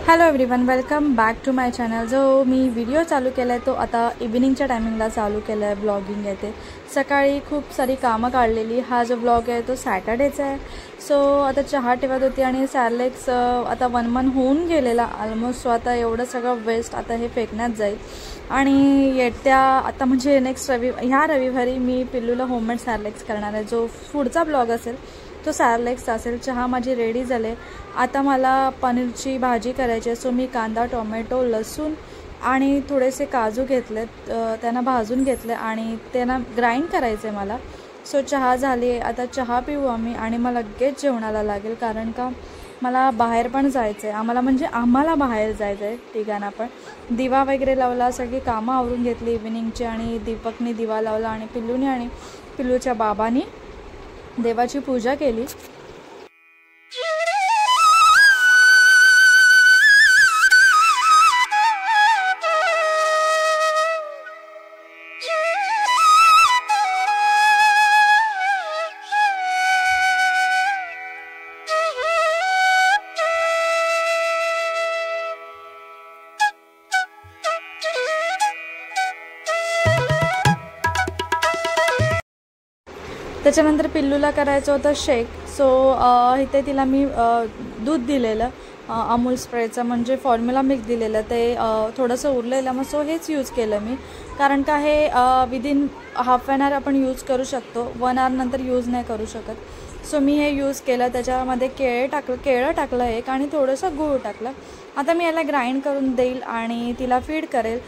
Hello everyone, welcome back to my channel. जो मी video चालू केला आहे तो आता इव्हिनिंगच्या टायमिंगला चालू केला आहे। ब्लॉगिंग आहे ते सकाळी खूप सारी कामं काढलेली। हा जो ब्लॉग आहे तो सॅटर्डेचा आहे। सो आता चहा ठेवत होती आणि सॅरलेक्स आता 1 मंथ होऊन गेलेला ऑलमोस्ट। सो आता एवढं सगळं वेस्ट आता हे फेकण्यात जाईल आणि येत्या आता म्हणजे नेक्स्ट ह्या रविवारी मी पिल्लूला होममेड सॅरलेक्स करणार आहे। जो पुढचा ब्लॉग असेल तो सॅरलेक्स असेल। चहा माझी रेडी झाले। आता मला पनीरची भाजी करायची आहे। सो मी कांदा, टोमॅटो, लसूण आणि थोडेसे काजू घेतलेत, त्यांना भाजून घेतले आणि त्यांना ग्राइंड करायचे मला। सो चहा झाली, आता चहा पिऊ आम्ही आणि मग लगेच जेवणाला लागेल, कारण का मला बाहेर पण जायचं आहे। आम्हाला बाहेर जायचं आहे तिघांना पण। दिवा वगैरे लावला, सगळी कामं आवरून घेतली इव्हिनिंगची आणि दीपकने दिवा लावला आणि पिल्लूने आणि पिल्लूच्या बाबांनी देवाची पूजा केली। त्याच्यानंतर पिल्लूला करायचं होतं शेक। सो इथे तिला मी दूध दिलेलं अमूल स्प्रेचं, म्हणजे फॉर्म्युला मिल्क दिलेलं, ते थोडंसं उरलेलं। मग सो हेच यूज केलं मी, कारण का हे विदिन हाफ ॲन आवर आपण यूज करू शकतो, 1 आवर नंतर यूज नाही करू शकत। सो मी हे यूज केलं। त्याच्यामध्ये केळं टाकलं एक आणि थोडंसं गूळ टाकलं। आता मी याला ग्राइंड करून देईल आणि तिला फीड करेल।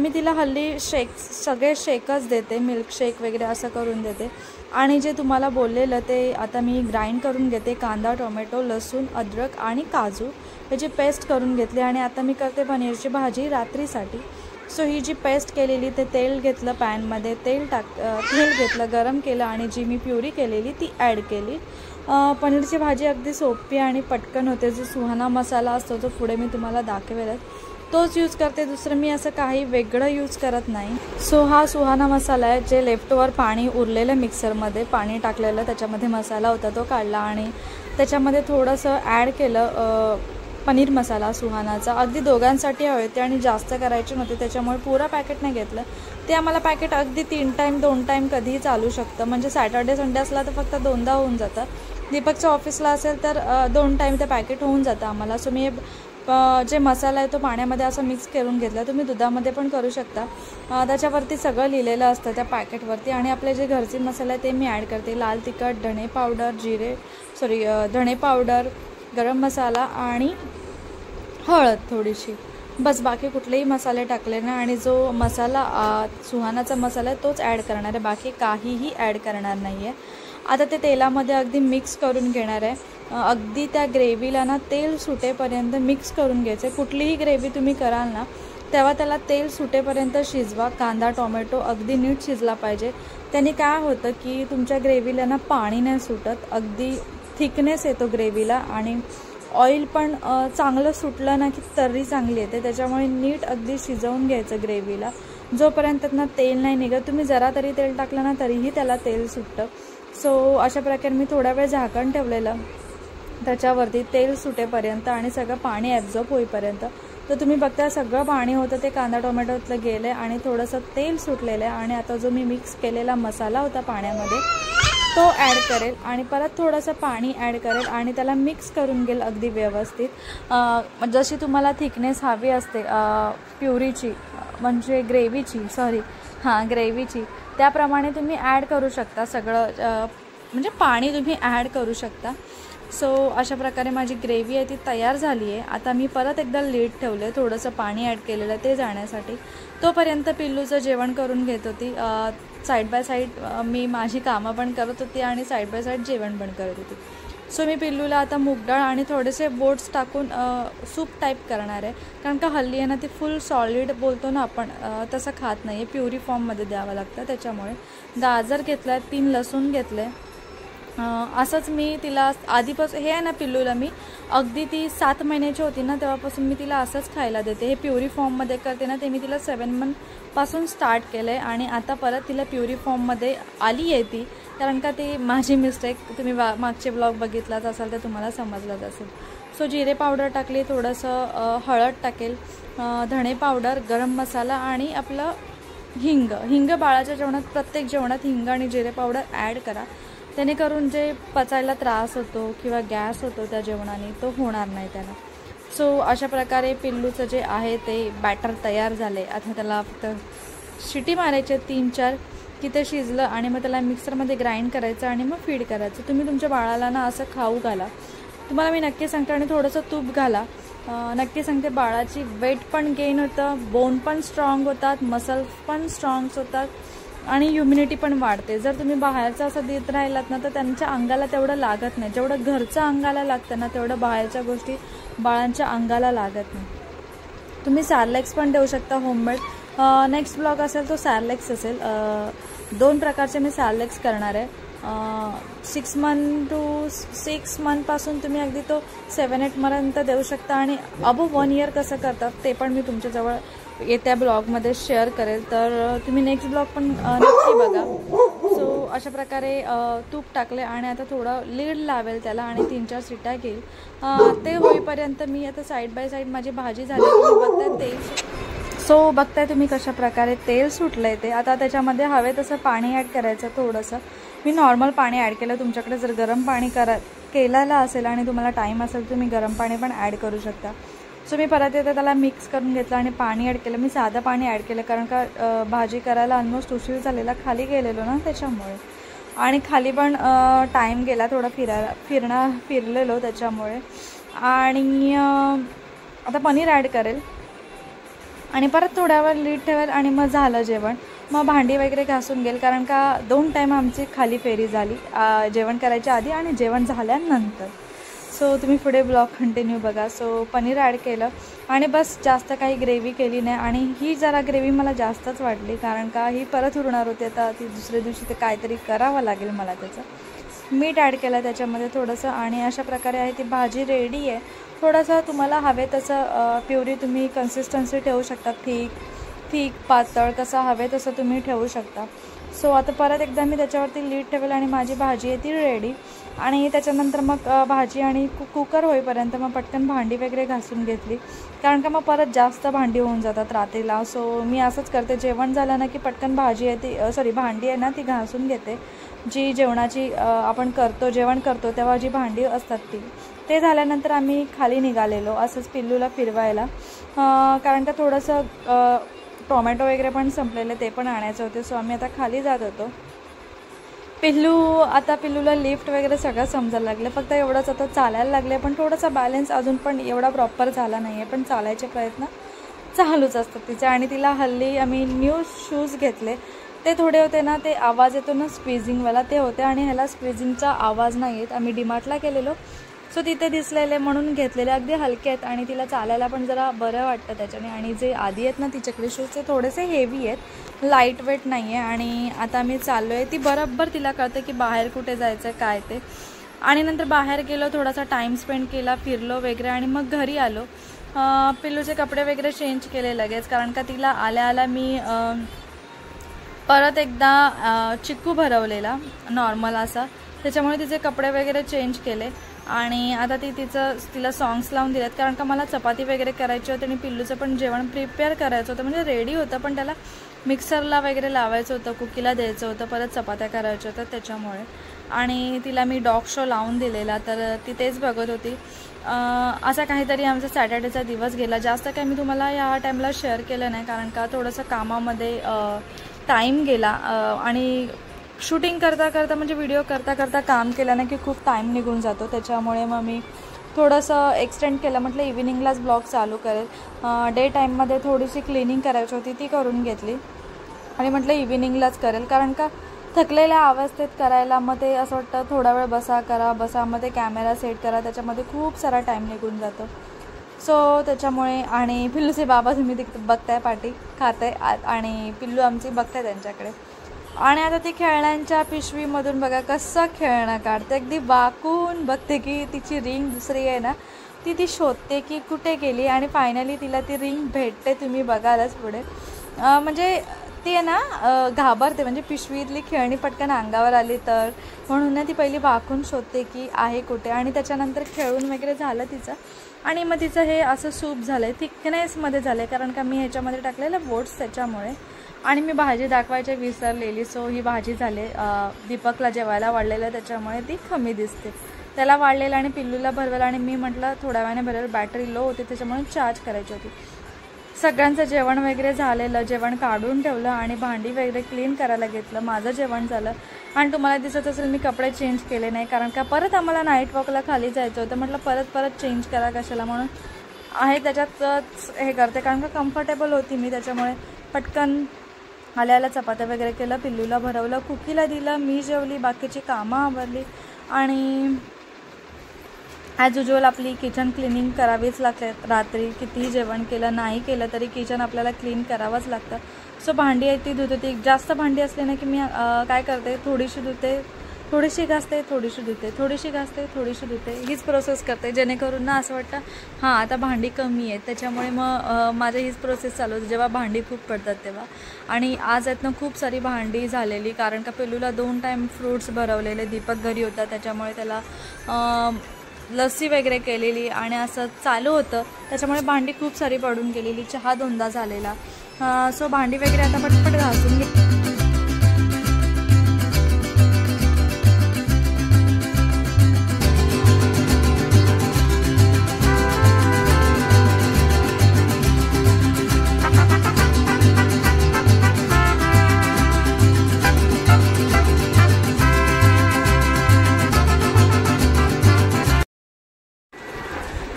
मी तिला हल्ली सगळे शेकच देते, मिल्क शेक वगैरे असं करून देते। आणि जे तुम्हाला बोललेलं ते आता मी ग्राइंड करून घेते। कांदा, टोमॅटो, लसूण, अद्रक आणि काजू याची पेस्ट करून घेतली आणि आता मी करते पनीरची भाजी रात्रीसाठी। सो ही जी पेस्ट केलेली ते तेल घेतलं, पॅनमध्ये तेल घेतलं, गरम केलं आणि जी मी प्युरी केलेली ती ॲड केली। पनीरची भाजी अगदी सोपी आणि पटकन होते। जो सुहाना मसाला असतो तो पुढे मी तुम्हाला दाखवेल, तोच यूज करते, दुसरं मी असं काही वेगळं यूज करत नाही। सो हा सुहाना मसाला आहे, जे लेफ्टओवर पाणी उरलेलं मिक्सरमध्ये पाणी टाकलेलं, त्याच्यामध्ये मसाला होता तो काढला आणि त्याच्यामध्ये थोडंसं ॲड केलं पनीर मसाला सुहानाचा। अगदी दोघांसाठी हवे होते आणि जास्त करायचे नव्हते, त्याच्यामुळे पुरा पॅकेट नाही घेतलं। ते आम्हाला पॅकेट अगदी 3 टाईम 2 टाईम कधीही चालू शकतं, म्हणजे सॅटर्डे संडे असला तर फक्त 2दा होऊन जातं। दीपकच्या ऑफिसला असेल तर 2 टाईम ते पॅकेट होऊन जातं आम्हाला। सो मी जे मसाला आहे तो पाण्यामध्ये असं मिक्स करून घेतला, तुम्ही दुधामध्ये पण करू शकता। त्याच्यावरती सगळं लिहिलेलं असतं त्या पॅकेटवरती आणि आपले जे घरचे मसाले आहे ते मी ॲड करते। लाल तिखट, धणे पावडर, गरम मसाला आणि हळद थोडीशी, बस, बाकी कुठलेही मसाले टाकले ना। आणि जो मसाला सुहानाचा मसाला आहे तोच ॲड करणार आहे, बाकी काहीही ॲड करणार नाही आहे। आता ते तेलामध्ये अगदी मिक्स करून घेणार आहे। अगदी त्या ग्रेव्हीला ना तेल सुटेपर्यंत मिक्स करून घ्यायचं। कुठलीही ग्रेव्ही तुम्ही कराल ना तेव्हा त्याला तेल सुटेपर्यंत शिजवा। कांदा, टोमॅटो अगदी नीट शिजला पाहिजे। त्याने काय होतं की तुमच्या ग्रेव्हीला ना पाणी नाही सुटत, अगदी थिकनेस येतो ग्रेव्हीला आणि ऑइल पण चांगलं सुटलं ना की तर्री चांगली येते। त्याच्यामुळे नीट अगदी शिजवून घ्यायचं ग्रेव्हीला, जोपर्यंत ना तेल नाही निघत। तुम्ही जरा तरी तेल टाकलं ना तरीही त्याला तेल सुटतं। सो अशा प्रकारे मी थोडा वेळ झाकण ठेवलेलं त्याच्यावरती तेल सुटेपर्यंत आणि सगळं पाणी ॲब्झॉर्ब होईपर्यंत। तर तुम्ही बघता सगळं पाणी होतं ते कांदा टोमॅटोतलं गेलं आणि थोडंसं तेल सुटलेलं आहे। आणि आता जो मी मिक्स केलेला मसाला होता पाण्यामध्ये तो ॲड करेल आणि परत थोडंसं पाणी ॲड करेल आणि त्याला मिक्स करून घेईल अगदी व्यवस्थित। जशी तुम्हाला थिकनेस हवी असते प्युरीची, म्हणजे ग्रेव्हीची, त्याप्रमाणे तुम्ही ॲड करू शकता सगळं, म्हणजे पाणी तुम्ही ॲड करू शकता। सो अशा प्रकारे माझी ग्रेव्ही आहे ती तयार झाली आहे। आता मी परत एकदा लीड ठेवलं, थोडंसं पाणी ॲड केलेलं ते जाण्यासाठी। तोपर्यंत पिल्लूचं जेवण करून घेत होती। साईड बाय साईड मी माझी कामं पण करत होती आणि साईड बाय साईड जेवण पण करत होती। सो मी पिल्लूला आता मूग डाळ आणि थोडेसे बोट्स टाकून सूप टाईप करणार आहे, कारण का हल्ली आहे ना ती फुल सॉलिड बोलतो ना आपण, तसं खात नाही आहे, प्युरी फॉर्ममध्ये द्यावं लागतं। त्याच्यामुळे गाजर घेतलं आहे, 3 लसूण घेतले। असंच मी तिला आधीपासून हे आहे ना पिल्लूला मी अगदी ती 7 महिन्याची होती ना तेव्हापासून मी तिला असंच खायला देते। हे प्युरी फॉर्ममध्ये करते ना ते मी तिला 7 मंथपासून स्टार्ट केलं आहे आणि आता परत तिला प्युरी फॉर्ममध्ये आली आहे ती, कारण का ती माझी मिस्टेक, तुम्ही मागचे ब्लॉग बघितलाच असाल तर तुम्हाला समजलंच असेल। सो जिरे पावडर टाकली, थोडंसं हळद टाकेल, धणे पावडर, गरम मसाला आणि आपलं हिंग बाळाच्या जेवणात, प्रत्येक जेवणात हिंग आणि जिरे पावडर ॲड करा, जेणेकरून जे पचायला त्रास होतो किंवा गॅस होतो त्या जेवणाने तो होणार नाही त्याला. सो अशा प्रकारे पिल्लूचं जे आहे ते बॅटर तयार झाले. आता त्याला फक्त शिटी मारायचे 3-4 की ते शिजलं आणि मग त्याला मिक्सरमध्ये ग्राइंड करायचं आणि मग फीड करायचं. तुम्ही तुमच्या बाळाला ना असं खाऊ घाला, तुम्हाला मी नक्की सांगते. आणि थोडंसं तूप घाला, नक्की सांगते. बाळाची वेट पण गेन होतं, बोन पण स्ट्रॉंग होतात, मसल्स पण स्ट्रॉंग्स होतात आणि इम्युनिटी पण वाढते. जर तुम्ही बाहेरचं असं देत राहिलात ना तर त्यांच्या अंगाला तेवढं लागत नाही. जेवढं घरचं अंगाला लागतं ना तेवढं बाहेरच्या गोष्टी बाळांच्या अंगाला लागत नाही. तुम्ही सॅरलॅक्स पण देऊ शकता होममेड. नेक्स्ट ब्लॉग असेल तो सॅरलॅक्स असेल. 2 प्रकारचे मी सॅरलॅक्स करणार आहे. 6 मंथपासून तुम्ही अगदी तो 7-8 पर्यंत देऊ शकता आणि अबोव 1 इयर कसं करतात ते पण मी तुमच्याजवळ येत्या ब्लॉगमध्ये शेअर करेल, तर तुम्ही नेक्स्ट ब्लॉग पण नक्की बघा. सो अशा प्रकारे तूप टाकले आणि आता थोडं लीड लावेल त्याला आणि 3-4 शिट्या घेईल. ते होईपर्यंत मी आता साईड बाय साईड माझी भाजी झाली. तुम्ही बघताय तेल, सो बघताय तुम्ही कशा प्रकारे तेल सुटलं आहे ते. आता त्याच्यामध्ये हवे तसं पाणी ॲड करायचं. थोडंसं मी नॉर्मल पाणी ॲड केलं. तुमच्याकडे जर गरम पाणी केलेलं असेल आणि तुम्हाला टाईम असेल तुम्ही गरम पाणी पण ॲड करू शकता. सो मी परत येते त्याला मिक्स करून घेतलं आणि पाणी ॲड केलं. मी साधं पाणी ॲड केलं कारण का भाजी करायला ऑलमोस्ट उशीर झालेला, खाली गेलेलो ना त्याच्यामुळे, आणि खाली पण टाईम गेला थोडा फिरलेलो त्याच्यामुळे. आणि आता पनीर ॲड करेल आणि परत थोड्यावर लीड ठेवेल आणि मग झालं जेवण. मग भांडी वगैरे घासून घेईल कारण का 2 टाईम आमची खाली फेरी झाली, जेवण करायच्या आधी आणि जेवण झाल्यानंतर. सो तुम्ही पुढे ब्लॉग कंटिन्यू बघा. सो पनीर ॲड केलं आणि बस, जास्त काही ग्रेव्ही केली नाही. आणि ही जरा ग्रेव्ही मला जास्तच वाटली कारण का ही परत उरणार होती. आता ती दुसऱ्या दिवशी ते काहीतरी करावं लागेल मला. त्याचं मीठ ॲड केलं त्याच्यामध्ये थोडंसं आणि अशा प्रकारे आहे ती भाजी रेडी आहे. थोडंसं तुम्हाला हवे तसं प्युरी तुम्ही कन्सिस्टन्सी ठेवू शकता, थिक पातळ कसं हवे तसं तुम्ही ठेवू शकता. सो आता परत एकदा मी त्याच्यावरती लीड ठेवेल आणि माझी भाजी आहे ती रेडी. आणि त्याच्यानंतर मग भाजी आणि कुकर होईपर्यंत मग पटकन भांडी वगैरे घासून घेतली कारण का मग परत जास्त भांडी होऊन जातात रात्रीला. सो मी असंच करते, जेवण झालं ना की पटकन भाजी आहे ती भांडी आहे ना ती घासून घेते. जी जेवणाची आपण जेवण करतो तेव्हा जी भांडी असतात ते झाल्यानंतर आम्ही खाली निघालेलो असंच पिल्लूला फिरवायला कारण का थोडंसं टोमॅटो वगैरे पण संपलेले ते पण आणायचे होते. सो आम्ही आता खाली जात होतो. पिल्लूला लिफ्ट वगैरे सगळं समजायला लागलं. फक्त एवढंच आता चालायला लागले, पण थोडासा बॅलन्स अजून पण एवढा प्रॉपर झाला नाही आहे, पण चालायचे प्रयत्न चालूच असतात तिचे. आणि तिला हल्ली आम्ही न्यू शूज घेतले, ते थोडे होते ना ते आवाज येतो ना स्क्वीझिंगवाला ते होते आणि ह्याला स्क्वीझिंगचा आवाज नाही येत. आम्ही डीमार्टला गेलेलो सो तिथे दिसलेले म्हणून घेतलेले. अगदी हलके आहेत आणि तिला चालायला पण जरा बरं वाटतं त्याच्याने. आणि जे आधी आहेत ना तिच्याकडे शूज ते थोडेसे हेवी आहेत, लाईट वेट नाही आहे. आणि आता मी चाललो आहे, ती बरोबर तिला कळतं की बाहेर कुठे जायचं आहे काय ते. आणि नंतर बाहेर गेलो, थोडासा टाईम स्पेंड केला, फिरलो वगैरे आणि मग घरी आलो. पिल्लूचे कपडे वगैरे चेंज केले लगेच कारण का तिला आल्या मी परत एकदा चिक्कू भरवलेला नॉर्मल असा, त्याच्यामुळे तिचे कपडे वगैरे चेंज केले. आणि आता तिला सॉंग्स लावून दिलेत कारण का मला चपाती वगैरे करायची होती आणि पिल्लूचं पण जेवण प्रिपेअर करायचं होतं, म्हणजे रेडी होतं पण त्याला मिक्सरला वगैरे लावायचं होतं, कुकीला द्यायचं होतं, परत चपात्या करायच्या होत्या त्याच्यामुळे. आणि तिला मी डॉग शो लावून दिलेला तर ती तेच बघत होती. असा काहीतरी आमचा सॅटर्डेचा दिवस गेला. जास्त काही मी तुम्हाला या टाईमला शेअर केलं नाही कारण का थोडंसं कामामध्ये टाईम गेला आणि शूटिंग करता म्हणजे व्हिडिओ करता काम केलं ना की खूप टाईम निघून जातो. त्याच्यामुळे मग मी थोडंसं एक्सटेंड केलं, म्हटलं इव्हिनिंगलाच ब्लॉग चालू करेल. डे टाईममध्ये थोडीशी क्लिनिंग करायची होती ती करून घेतली आणि म्हटलं इव्हिनिंगलाच करेल कारण का थकलेल्या अवस्थेत करायला मग ते असं वाटतं थोडा वेळ बसा मग ते कॅमेरा सेट करा, त्याच्यामध्ये खूप सारा टाईम निघून जातो. सो त्याच्यामुळे. आणि पिल्लूचे बाबा तुम्ही तिकडे बघताय पाठी खाते आणि पिल्लू आमची बघताय त्यांच्याकडे. आणि आता ती खेळण्यांच्या पिशवीमधून बघा कसं खेळणं काढते, अगदी वाकून बघते की तिची रिंग दुसरी आहे ना ती शोधते की कुठे गेली आणि फायनली तिला ती रिंग भेटते. तुम्ही बघालच पुढे. म्हणजे ती आहे ना घाबरते, म्हणजे पिशवीतली खेळणी पटकन अंगावर आली तर, म्हणून ना ती पहिली वाकून शोधते की आहे कुठे. आणि त्याच्यानंतर खेळून वगैरे झालं तिचं, आणि मग तिचं हे असं सूप झालं आहे, थिकनेसमध्ये झालं आहे, कारण का मी ह्याच्यामध्ये टाकलेलं बोट्स त्याच्यामुळे. आणि मी भाजी दाखवायची विसरलेली, सो ही भाजी झाली. दीपकला जेवायला वाढलेलं त्याच्यामुळे ती कमी दिसते. त्याला वाढलेलं आणि पिल्लूला भरवलं, आणि मी म्हटलं थोड्या वेळाने भरवेल, बॅटरी लो होती त्याच्यामुळे चार्ज करायची होती. सगळ्यांचं जेवण वगैरे झालेलं, जेवण काढून ठेवलं आणि भांडी वगैरे क्लीन करायला घेतलं. माझं जेवण झालं आणि तुम्हाला दिसत असेल मी कपडे चेंज केले नाही, कारण का परत आम्हाला नाईट वॉकला खाली जायचं होतं. म्हटलं परत चेंज करा कशाला, म्हणून आहे त्याच्यातच हे करते, कारण का कम्फर्टेबल होती मी. त्याच्यामुळे पटकन आल्याला चपात्या वगैरे केलं, पिल्लूला भरवलं, कुकीला दिलं, मी जेवली, बाकीची कामं आवरली. आणि ॲज युजल आपली किचन क्लिनिंग करावीच लागते. रात्री कितीही जेवण केलं नाही केलं तरी किचन आपल्याला क्लीन करावंच लागतं. सो भांडी आहे ती धुत होती. जास्त भांडी असली ना की मी काय करते, थोडीशी धुते, थोडीशी घासते, थोडीशी धुते, थोडीशी घासते, थोडीशी धुते, हीच प्रोसेस करते, जेणेकरून ना असं वाटतं हां आता भांडी कमी आहेत. त्याच्यामुळे मग माझं हीच प्रोसेस चालू होती जेव्हा भांडी खूप पडतात तेव्हा. आणि आज आहेत ना खूप सारी भांडी झालेली, कारण का पिल्लूला 2 टाईम फ्रूट्स भरवलेले. दीपक घरी होता त्याच्यामुळे त्याला लस्सी वगैरे केलेली आणि असं चालू होतं, त्याच्यामुळे भांडी खूप सारी पडून गेलेली. चहा 2दा झालेला. सो भांडी वगैरे आता पटपट घासून घे.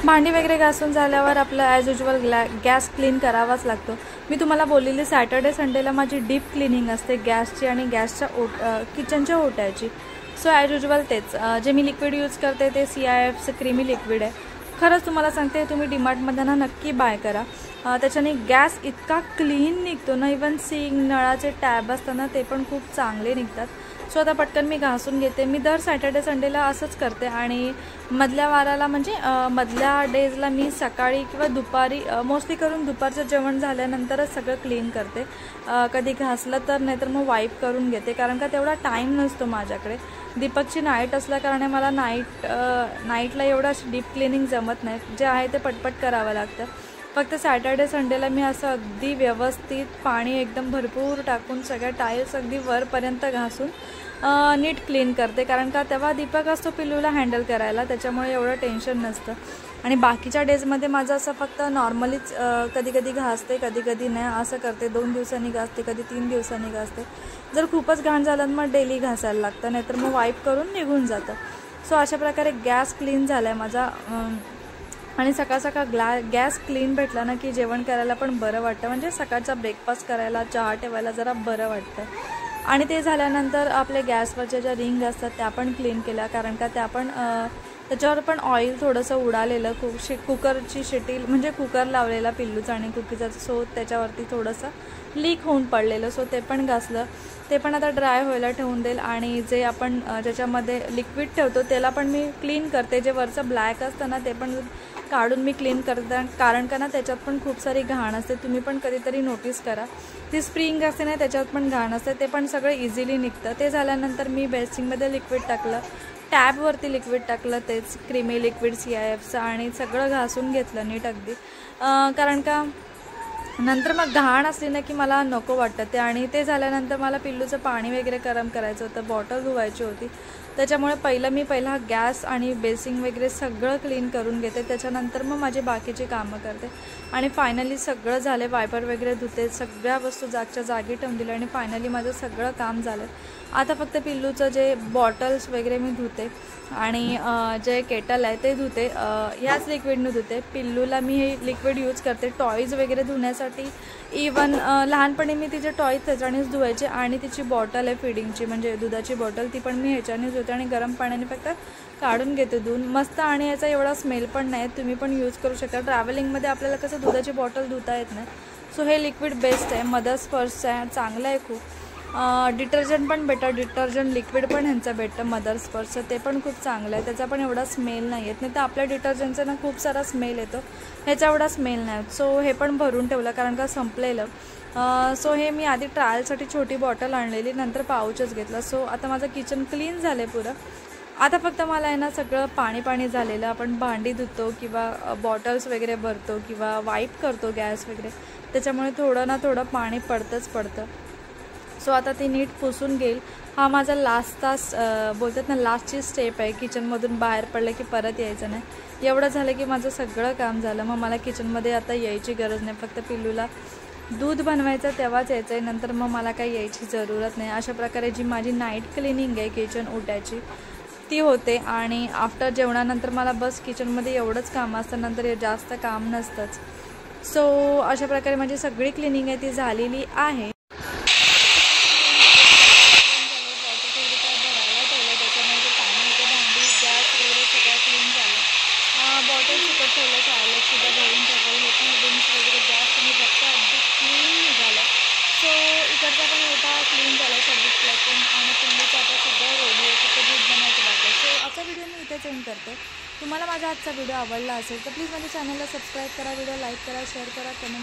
भांडी वगैरे घासून झाल्यावर आपलं ॲज युजल गॅस क्लीन करावाच लागतो. मी तुम्हाला बोललेली सॅटर्डे संडेला माझी डीप क्लिनिंग असते गॅसची आणि गॅसच्या किचनच्या ओट्याची. सो ॲज युजल तेच जे मी लिक्विड यूज करते ते CIFचं क्रीमी लिक्विड आहे. खरंच तुम्हाला सांगते तुम्ही डीमार्टमध्ये ना नक्की बाय करा. त्याच्याने गॅस इतका क्लीन निघतो ना, इवन सिंक नळाचे टॅब असताना ते पण खूप चांगले निघतात. सो आता पटकन मी घासून घेते. मी दर सॅटर्डे संडेला असंच करते आणि मधल्या वाराला म्हणजे मधल्या डेजला मी सकाळी किंवा दुपारी, मोस्टली करून दुपारचं जेवण झाल्यानंतरच सगळं क्लीन करते. कधी घासलं तर, नाहीतर मग वाईप करून घेते, कारण का तेवढा टाईम नसतो माझ्याकडे. दीपकची नाईट असल्याकारणे मला नाईटला एवढा डीप क्लिनिंग जमत नाही, जे आहे ते पटपट करावं लागतं. फक्त सॅटर्डे संडेला मी असं अगदी व्यवस्थित पाणी एकदम भरपूर टाकून सगळ्या टाईल्स अगदी वरपर्यंत घासून नीट क्लीन करते, कारण का तेव्हा दीपक असतो पिल्लूला हँडल करायला, त्याच्यामुळे एवढं टेन्शन नसतं. आणि बाकीच्या डेजमध्ये माझं असं फक्त नॉर्मलीच कधी कधी घासते, कधी कधी नाही, असं करते. 2 दिवसांनी घासते, कधी 3 दिवसांनी घासते. जर खूपच घाण झालं तर मग डेली घासायला लागतं, नाहीतर मग वाईप करून निघून जातं. सो अशा प्रकारे गॅस क्लीन झाला आहे माझा. आणि सकाळ सकाळ गॅस क्लीन भेटला ना की जेवण करायला पण बरं वाटतं, म्हणजे सकाळचा ब्रेकफास्ट करायला, चहा ठेवायला जरा बरं वाटतं. आणि ते झाल्यानंतर आपले गॅसवरच्या ज्या रिंग असतात त्या पण क्लीन केल्या, कारण का त्या पण त्याच्यावर पण ऑइल थोडंसं उडालेलं. कुकरची शिटी म्हणजे कुकर लावलेला पिल्लूचा आणि कुकीचा, सो त्याच्यावरती थोडंसं लीक होऊन पडलेलं, सो ते पण घासलं. ते पण आता ड्राय व्हायला ठेवून देईल. आणि जे आपण ज्याच्यामध्ये लिक्विड ठेवतो त्याला पण मी क्लीन करते. जे वरचं ब्लॅक असतं ना ते पण काढून मी क्लीन करते, कारण का ना त्याच्यात पण खूप सारी घाण असते. तुम्ही पण कधीतरी नोटीस करा, ती स्प्रिंग असते ना त्याच्यात पण घाण असते, ते पण सगळं इझिली निघतं. ते झाल्यानंतर मी बेसिंगमध्ये लिक्विड टाकलं, टॅबवरती लिक्विड टाकलं, तेच क्रीमी लिक्विड CIFचं, आणि सगळं घासून घेतलं नीट अगदी, कारण का नंतर मग घाण असली ना की मला नको वाटतं ते. आणि ते झाल्यानंतर मला पिल्लूचं पाणी वगैरे गरम करायचं होतं, बॉटल धुवायची होती, त्याच्यामुळे पहिला गॅस आणि बेसिंग वगैरे सगळं क्लीन करून घेते. त्याच्यानंतर मग माझी बाकीची कामं करते. आणि फायनली सगळं झालं, वायपर वगैरे धुते, सगळ्या वस्तू जागच्या जागी ठेवून दिल्या आणि फायनली माझं सगळं काम झालं. आता फक्त पिल्लूचं जे बॉटल्स वगैरे मी धुते आणि जे केटल आहे ते धुते, ह्याच लिक्विडनं धुते. पिल्लूला मी हे लिक्विड यूज करते टॉईज वगैरे धुण्यासाठी. इवन लहानपणी मी तिचे टॉईज त्याच्यानेच धुवायचे. आणि तिची बॉटल आहे फिडिंगची, म्हणजे दुधाची बॉटल, ती पण मी ह्याच्यानेच धुते आणि गरम पाण्याने फक्त काढून घेते धुवून मस्त. आणि याचा एवढा स्मेल पण नाही, तुम्ही पण यूज करू शकता. ट्रॅव्हलिंगमध्ये आपल्याला कसं दुधाची बॉटल धुता येत नाही, सो हे लिक्विड बेस्ट आहे. मदर्स फर्स्ट आहे, चांगलं आहे खूप. डिटर्जंट पण भेटतं, डिटर्जंट लिक्विड पण ह्यांचं भेटतं मदर्स फर्स्टचं, ते पण खूप चांगलं आहे. त्याचा पण एवढा स्मेल नाही येत, नाही तर आपल्या डिटर्जंटचा ना खूप सारा स्मेल येतो, ह्याचा एवढा स्मेल नाही. सो हे पण भरून ठेवलं, कारण का संपलेलं. सो हे मी आधी ट्रायलसाठी छोटी बॉटल आणलेली, नंतर पाऊचच घेतला. सो आता माझं किचन क्लीन झालं आहे पुरं. आता फक्त मला आहे ना सगळं पाणी झालेलं, आपण भांडी धुतो किंवा बॉटल्स वगैरे भरतो किंवा वाईप करतो गॅस वगैरे, त्याच्यामुळे थोडं ना थोडं पाणी पडतं. सो आता ती नीट पुसून घेईल. हा माझा बोलतात ना लास्टची स्टेप आहे. किचनमधून बाहेर पडलं की परत यायचं नाही. एवढं झालं की माझं सगळं काम झालं. मग मला किचनमध्ये आता यायची गरज नाही. फक्त पिल्लूला दूध बनवायचं तेव्हाच यायचं आहे, नंतर मग मला काही यायची जरूरत नाही. अशा प्रकारे जी माझी नाईट क्लिनिंग आहे किचन उठायची ती होते. आणि आफ्टर जेवणानंतर मला बस किचनमध्ये एवढंच काम असतं, नंतर जास्त काम नसतंच. सो अशा प्रकारे माझी सगळी क्लिनिंग आहे ती झालेली आहे. बॉटल सुकत ठेवलं, चार्लेटसुद्धा भरून ठेवलं होती, ड्रिंक्स वगैरे जास्त मी बघते अगदी क्लीन निघालं. सो इकडचा पण होता क्लीन झाला सर्विस प्लॅटफॉर्म आणि पिल्लूचं आता सगळं रेडी आहे, फक्त दूध बनायचं बाकी आहे. सो आजचा व्हिडिओ मी इथेच एंड करते. तुम्हाला माझा आजचा व्हिडिओ आवडला असेल तर प्लीज माझ्या चॅनलला सबस्क्राईब करा, व्हिडिओ लाईक करा, शेअर करा, कमेंट